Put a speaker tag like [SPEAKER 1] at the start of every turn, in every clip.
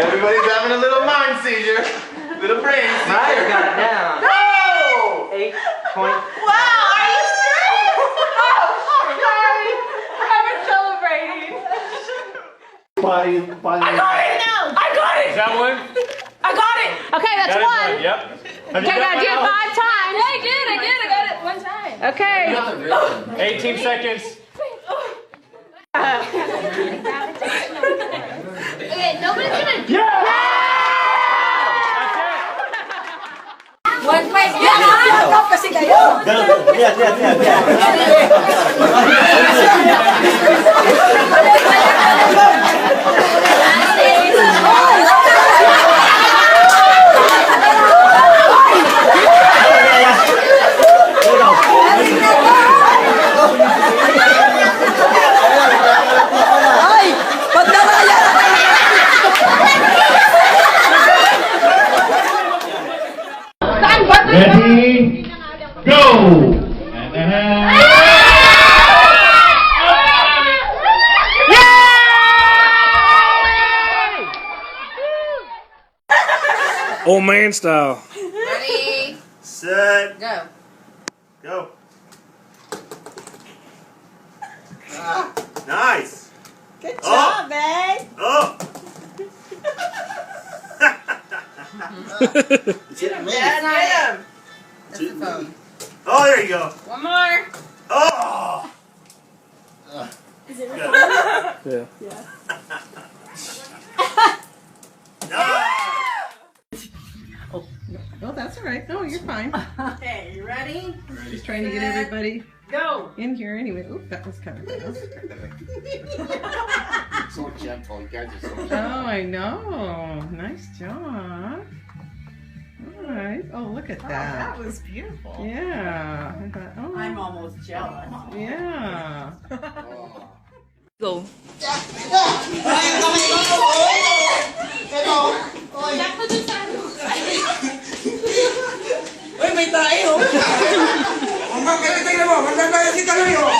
[SPEAKER 1] Everybody's having a little mind seizure. Little brain seizure.
[SPEAKER 2] Ryder got it down.
[SPEAKER 1] No!
[SPEAKER 2] 8 point.
[SPEAKER 3] Wow, are you serious? Oh, sorry. I'm celebrating. I got it now. I got it.
[SPEAKER 4] Is that one?
[SPEAKER 3] I got it. Okay, that's one.
[SPEAKER 4] Yep.
[SPEAKER 3] Okay, I gotta do it 5 times. Yeah, I did. I got it 1 time. Okay.
[SPEAKER 4] 18 seconds.
[SPEAKER 3] Okay, nobody's gonna.
[SPEAKER 4] Yeah!
[SPEAKER 3] One place. Yeah, kasi kayo.
[SPEAKER 5] Ready, go!
[SPEAKER 4] Old man style.
[SPEAKER 3] Ready,
[SPEAKER 1] Set.
[SPEAKER 3] go.
[SPEAKER 1] Go. Nice.
[SPEAKER 6] Good job, babe.
[SPEAKER 1] Oh.
[SPEAKER 3] That's the phone.
[SPEAKER 1] Oh, there you go.
[SPEAKER 3] One more.
[SPEAKER 1] Oh.
[SPEAKER 6] Is it
[SPEAKER 1] Good.
[SPEAKER 4] Yeah.
[SPEAKER 1] Nice.
[SPEAKER 6] Oh, that's all right. No, you're fine.
[SPEAKER 3] Okay, you ready?
[SPEAKER 6] Just trying to get everybody
[SPEAKER 3] Go.
[SPEAKER 6] in here anyway. Oop, that was kind of fast.
[SPEAKER 1] So gentle. You guys are so gentle.
[SPEAKER 6] Oh, I know. Nice job. All right. Oh, look at that.
[SPEAKER 3] That was beautiful.
[SPEAKER 6] Yeah. I thought, oh.
[SPEAKER 3] I'm almost jealous.
[SPEAKER 6] Yeah.
[SPEAKER 3] Go.
[SPEAKER 7] Uy, may tayo! Tingnan mo, magdagaya si Taloy, oh!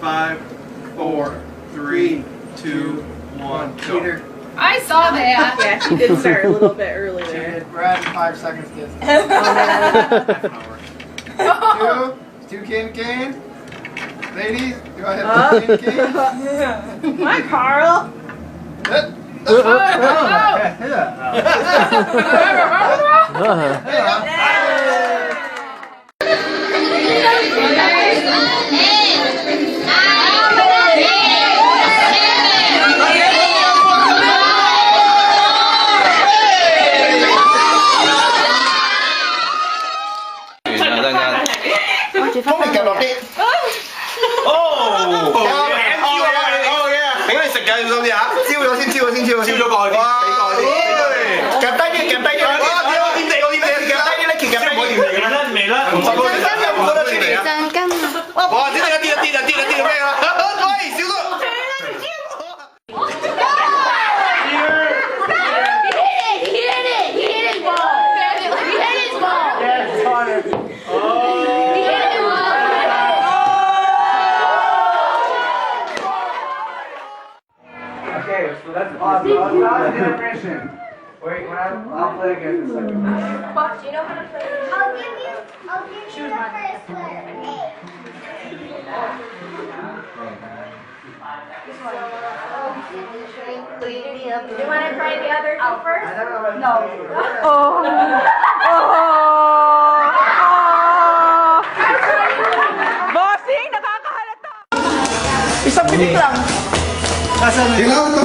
[SPEAKER 1] Five, four, three, two, one, go.
[SPEAKER 3] I saw that.
[SPEAKER 6] Yeah, she did start a little bit earlier.
[SPEAKER 7] Brad, 5 seconds, kids. Two cane. Ladies, go ahead. Cane.
[SPEAKER 6] Hi, Carl.
[SPEAKER 7] Okay, so that's awesome. I'll intermission. Wait, I'll play again in a second.
[SPEAKER 3] Do you know how to play?
[SPEAKER 8] I'll give you the first letter.
[SPEAKER 3] Do you want to try the other two first?
[SPEAKER 8] No.
[SPEAKER 6] Bossing, nakakahalata.
[SPEAKER 7] Isang pinik lang. Nasaan na?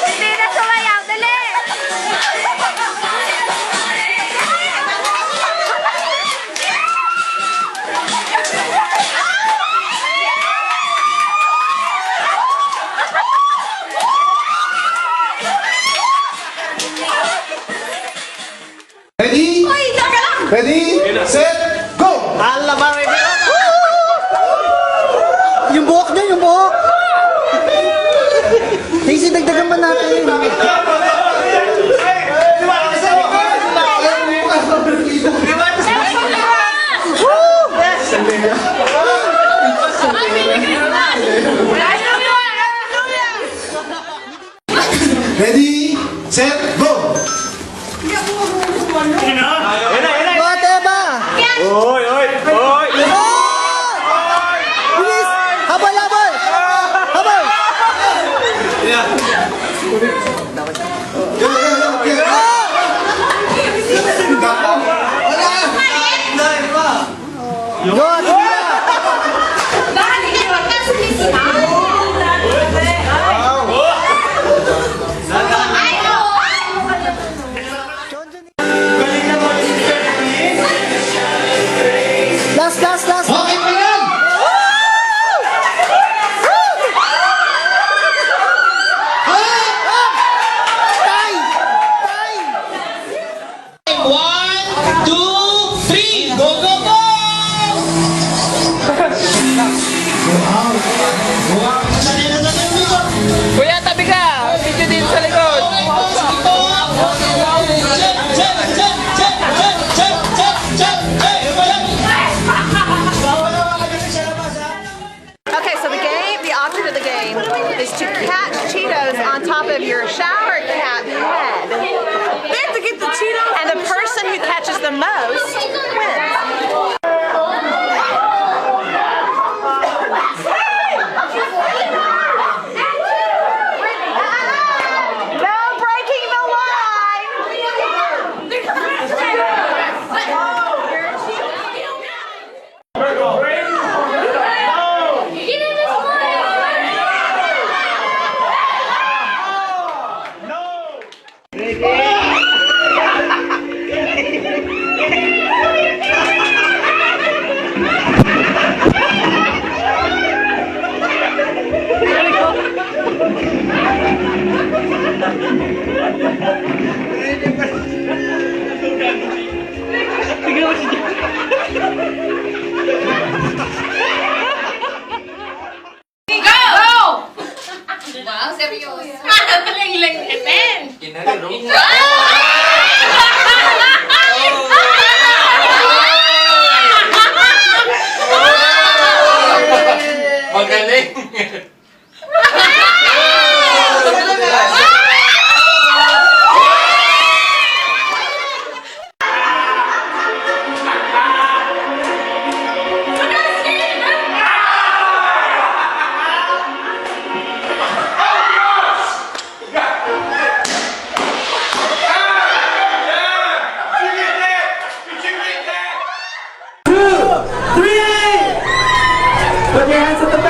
[SPEAKER 3] Hindi na sumayaw, dali!
[SPEAKER 5] Ready? Ready? Set, go!
[SPEAKER 9] Yung buhok niya, yung buhok! Daisy, dagdagan ba natin?
[SPEAKER 5] Ready? Set, go!
[SPEAKER 9] Bate ba?
[SPEAKER 2] Oy, oy, oy!
[SPEAKER 9] Bilis! Habol, habol! Habol! Go, Atila! Last, last, last!
[SPEAKER 5] Okay pa yan!
[SPEAKER 9] Tay! Tay!
[SPEAKER 5] 1, 2, 3, go, go, go!
[SPEAKER 3] Kuya, tabi ka! Video din sa likod! Okay, so the object of the game is to catch Cheetos on top of your shower cap head. They have to get the Cheetos. And the person who catches the most wins. No breaking the
[SPEAKER 10] Wow, seryoso. Galing-galing natin.
[SPEAKER 1] Magaling.
[SPEAKER 9] Put your hands at the back!